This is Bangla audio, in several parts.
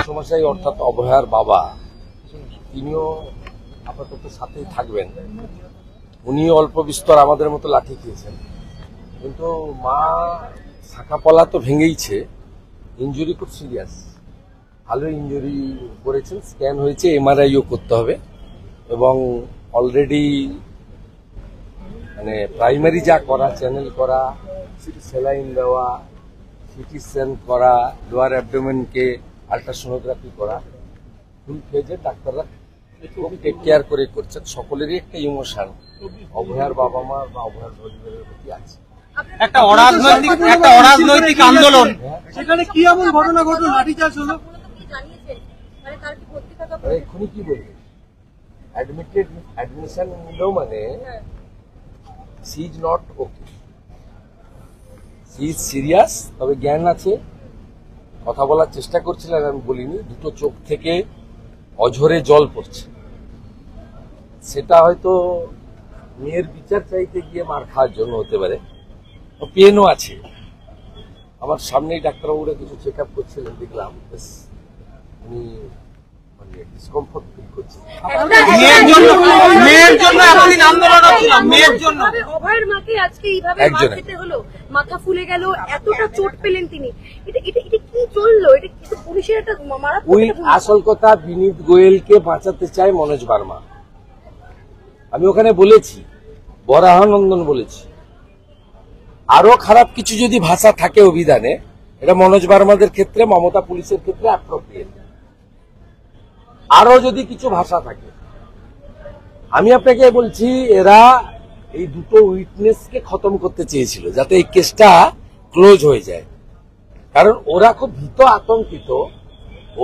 মেসোমশাই অর্থাৎ অভয়ার বাবা তিনিও আপাতত সাথেই থাকবেন। উনি অল্প বিস্তর আমাদের মতো লাঠি খেয়েছেন, কিন্তু মা শাখাপলা তো ভেঙেইছে, ইঞ্জুরি খুব সিরিয়াস, ভালো ইঞ্জুরি করেছেন, স্ক্যান হয়েছে, এমআরআইও করতে হবে এবং অলরেডি মানে প্রাইমারি যা করা, চ্যানেল করা, স্যালাইন দেওয়া, সিটি স্ক্যান করা, লোয়ার অ্যাবডোমেনকে আল্ট্রাসোনোগ্রাফি করা, ফুল ফেজে ডাক্তাররা খুব টেক কেয়ার করে করছেন। সকলেরই একটা ইমোশন অভয়ার বাবা মা বা অভয়ার পরিবারের প্রতি আছে। একটা অরাজনৈতিক আন্দোলন, সেখানে কি এমন ঘটনা ঘটলো, লাঠিচার্জ হলো? এক্ষুনি কি বলবে, অ্যাডমিশন নিলেও মানে she is not okay, she is serious, তবে জ্ঞান আছে, কথা বলার চেষ্টা করছিলেন, আমি বলিনি, দুটো চোখ থেকে অঝরে জল পড়ছে, সেটা হয়তো মেয়ের বিচার চাইতে গিয়ে মার খাওয়ার জন্য হতে পারে। পেনও আছে, আমার সামনেই ডাক্তারবাবুরা কিছু চেক আপ করছিলেন, দেখলাম উনি মানে ডিসকমফোর্ট ফিল করছেন। মেয়ের জন্য এতদিন আন্দোলন হচ্ছিল, মেয়ের জন্য অভয়ের মাকে আজকে এইভাবে মার খেতে হলো, মাথা ফুলে গেল, এতটা চোট পেলেন তিনি, এটা কি চললো? এটা কিন্তু পুলিশের একটা মারাত্মক। আসল কথা, বিনীত গোয়েলকে বাঁচাতে চায় মনোজ বার্মা। আমি ওখানে বলেছি, বরাহানন্দন বলেছি, আরো খারাপ কিছু যদি ভাষা থাকে অভিধানে, এটা মনোজ বার্মাদের ক্ষেত্রে, মমতা পুলিশের ক্ষেত্রে অ্যাপ্রোপ্রিয়েট। আরো যদি কিছু ভাষা থাকে, আমি আপনাকে বলছি, এরা এই দুটো উইটনেসকে খতম করতে চেয়েছিল যাতে এই কেসটা ক্লোজ হয়ে যায়, কারণ ওরা খুব ভীত আতঙ্কিত।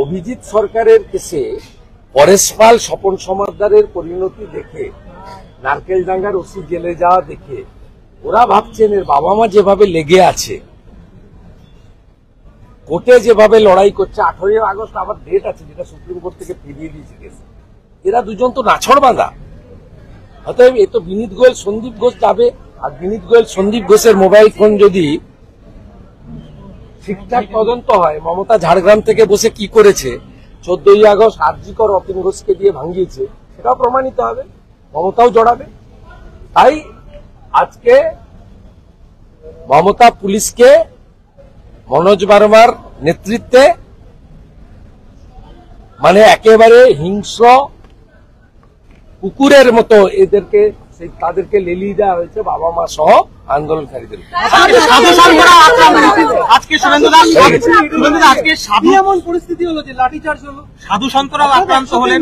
অভিজিৎ সরকারের কেসে পরেশ পাল, স্বপন সমাদ্দারের পরিণতি দেখে, নারকেলডাঙ্গার ওসি জেলে যাওয়া দেখে ওরা ভাবছেন এর বাবা মা যেভাবে লেগে আছে, কোর্টে যেভাবে লড়াই করছে, 18 আগস্ট আবার ডেট আছে যেটা সুপ্রিম কোর্ট থেকে ফিরিয়ে দিয়েছে কেস, এরা দুজন তো নাছড় বাঁধা। অতএব এ তো বিনীত গোয়েল সন্দীপ ঘোষ যাবে, আর বিনীত গোয়েল সন্দীপ ঘোষের মোবাইল ফোন যদি ঠিকঠাক তদন্ত হয়, মমতা ঝাড়গ্রাম থেকে বসে কি করেছে, 14ই আগস্ট আরজিকর অতীন ঘোষকে দিয়ে ভাঙিয়েছে, সেটাও প্রমাণিত হবে, মমতাও জড়াবে। তাই আজকে মমতা পুলিশকে মনোজ বার্মার নেতৃত্বে মানে একেবারে হিংস্র কুকুরের মতো এদেরকে তাদেরকে লেলিয়ে দেওয়া হয়েছে, বাবা মা সহ আন্দোলনকারীদের। আজকে এমন পরিস্থিতি হলো যে লাঠিচার্জ হলো, সাধু সন্তরা আক্রান্ত হলেন,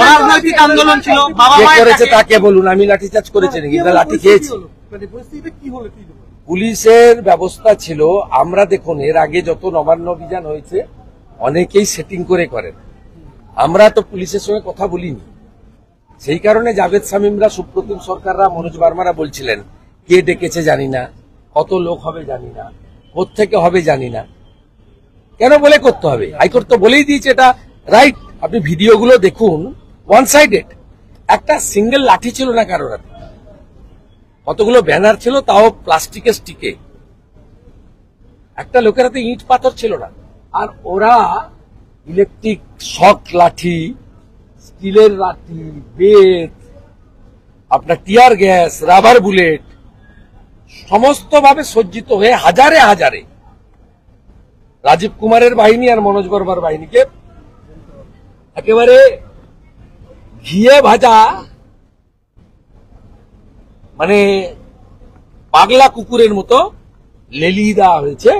অরাজনৈতিক আন্দোলন ছিল, বাবা মা করেছে তাকে বলুন, আমি লাঠিচার্জ করেছি নাকি, লাঠি খেয়েছি? পুলিশের ব্যবস্থা ছিল, আমরা দেখুন এর আগে যত নবান্ন অভিযান হয়েছে অনেকেই সেটিং করে করেন, আমরা তো পুলিশের সঙ্গে কথা বলিনি, সেই কারণে জাভেদ শামীমরা, সুপ্রতিম সরকাররা, মনোজ বার্মারা বলছিলেন কে ডেকেছে জানি না, কত লোক হবে জানি না, কোত্থেকে হবে জানি না, কেন বলে করতে হবে? হাইকোর্ট তো বলেই দিয়েছে এটা রাইট। আপনি ভিডিওগুলো দেখুন, ওয়ান সাইডেড, একটা সিঙ্গেল লাঠি ছিল না কারোর হাতে, কতগুলো ব্যানার ছিল, তাও প্লাস্টিকের স্টিকে, একটা লোকের হাতে ইট পাথর ছিল না। আর ওরা ইলেকট্রিক শক লাঠি, স্টিলের লাঠি, বেত, আপনার টিয়ার গ্যাস, রাবার বুলেট, সমস্ত ভাবে সজ্জিত হয়ে হাজারে হাজারে রাজীব কুমারের বাহিনী আর মনোজ বার্মার বাহিনীকে একেবারে ঘিয়ে ভাজা মানে পাগলা কুকুরের মতো লেলিয়ে দেওয়া হয়েছে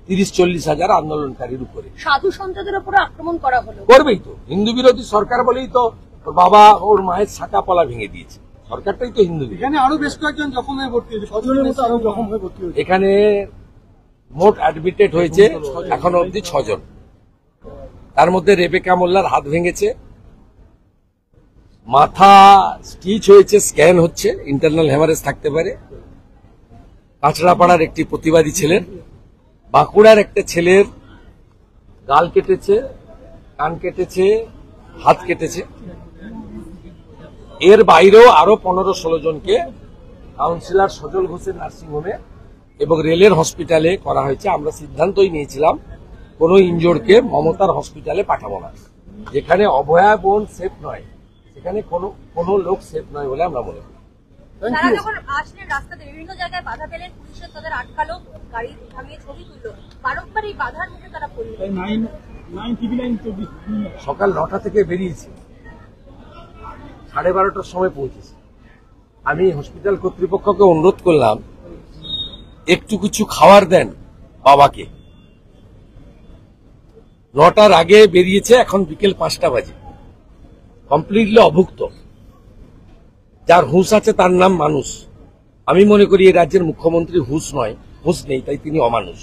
30-40 হাজার আন্দোলনকারীর উপরে। সাধু সন্তদের উপর আক্রমণ করা হলো, করবেই তো, হিন্দু বিরোধী সরকার বলেই তো ওর বাবা ওর মায়ের শাখাপলা ভেঙে দিয়েছে, সরকারটাই তো হিন্দু। এখানে আরো বেশ কয়েকজন জখম হয়ে ভর্তি হয়েছে, 6 জনের মতো আরো জখম হয়ে ভর্তি হয়েছে। এখানে মোট অ্যাডমিটেড হয়েছে এখনো অবধি 6 জন, তার মধ্যে রেবেকা মোল্লার হাত ভেঙেছে, মাথা স্টিচ হয়েছে, স্ক্যান হচ্ছে, ইন্টারনাল হ্যামারেজ থাকতে পারে। কাঁচড়াপাড়ার একটি প্রতিবাদী ছেলের, বাঁকুড়ার একটা ছেলের গাল কেটেছে, কান কেটেছে, হাত কেটেছে। এর বাইরেও আরো 15-16 জনকে কাউন্সিলর সজল ঘোষের নার্সিংহোমে এবং রেলের হসপিটালে করা হয়েছে। আমরা সিদ্ধান্তই নিয়েছিলাম কোনো ইনজোর্ডকে মমতার হসপিটালে পাঠাবো না। যেখানে অভয়া বোন সেফ নয়, সেখানে কোনো লোক সেফ নয় বলে আমরা মনে করি। তারা যখন আসলেন রাস্তাতে বিভিন্ন জায়গায় বাধা পেলেন, পুলিশের তাদের আটকালো, গাড়ি থামিয়ে ছবি তুললো, বারংবার এই বাধার মুখে তারা পড়লো। সকাল 9টা থেকে বেরিয়েছি, 12:30টার সময় পৌঁছেছি। আমি হসপিটাল কর্তৃপক্ষকে অনুরোধ করলাম একটু কিছু খাবার দেন বাবাকে। 9টার আগে বেরিয়েছে, এখন বিকেল 5টা বাজে, কমপ্লিটলি অভুক্ত। যার হুঁশ আছে তার নাম মানুষ। আমি মনে করি এই রাজ্যের মুখ্যমন্ত্রী হুঁশ নেই, তাই তিনি অমানুষ।